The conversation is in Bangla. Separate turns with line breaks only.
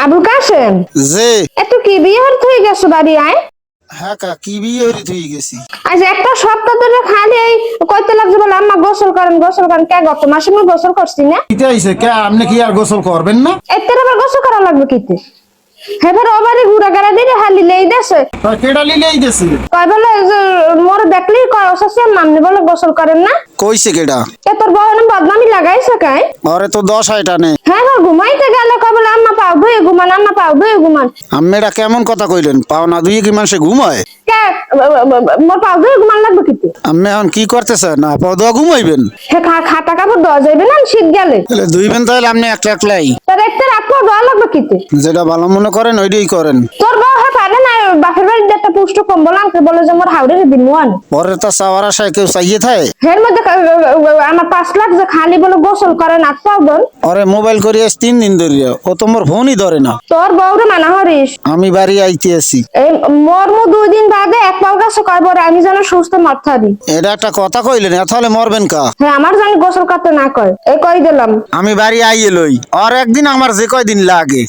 আবুল কাসেম,
যে
এত কি বিয়ে হয়ে গেছো বাড়ি আয়?
হ্যাঁ কা কি বিয়ে হইতে তুই গেছি?
আজ একটা সপ্তাহ ধরে খালি এই কইতে লাগছে বলে আম্মা গোসল করেন কে গত মাসে আমি গোসল করছি না।
কিতে আইছে কে? আপনি কি আর গোসল করবেন না?
এতের আবার গোসল করা লাগবে কিতে? হেবার ওবারে ঘুরা গাড়া দিয়ে হালি লেই দেছে।
তা কেডা লিলেই গেছে?
কয় বলে যে মোর দেখলি কয় ওসাসি মামনি বলে গোসল করেন না।
কইছে কেডা?
এ তোর বউ না বদনামি লাগাইছে কাই?
ওরে তো 10 আইটা নে।
হ্যাঁ হ্যাঁ, ঘুমাইতে গেলে কয় বলে আম্মা পাও ধুয়ে ঘুমান, আম্মা পাও ধুয়ে ঘুমান।
আম্মেটা কেমন কথা কইলেন? পাও না দুই কি মানুষে ঘুমায়?
কে মোর পাও ধুয়ে ঘুমান লাগবে কিতে?
আম্মে এখন কি করতেছেন? না পাও দোয়া ঘুমাইবেন?
হে খাতা কাপড় দেওয়া যাবে না শীত গেলে?
তাহলে দুইবেন তাহলে আপনি একলা একলাই।
তার একটা রাখবো দেওয়া লাগবে কিতে?
যেটা ভালো মনে করেন ওইটাই করেন।
তোর বউ হ্যাঁ পারে না বাপের বাড়িতে একটা পুষ্ট কম্বল আনতে বলে যে মোর হাওড়ে দিমুয়ান।
পরে তা চাওয়ার আশায় কেউ চাইয়ে থাকে?
এর মধ্যে আমার 5 লাখ যে খালি বলে গোসল করে না পাবন।
ওরে মোবাইল করি আজ 3 দিন ধরিয়া, ও তো মোর ফোনই ধরে না।
তোর বউরে মানা হরিস।
আমি বাড়ি আইতে আছি।
এই মোর 2 দিন বাদে এক পাও গাছে কয়বর আমি যেন সুস্থ মাথাবি।
এটা একটা কথা কইলেন, তাহলে মরবেন কা?
হ্যাঁ আমার জানি গোসল করতে না কয় এই কই দিলাম।
আমি বাড়ি আইয়ে লই, আর একদিন আমার যে কয়দিন লাগে।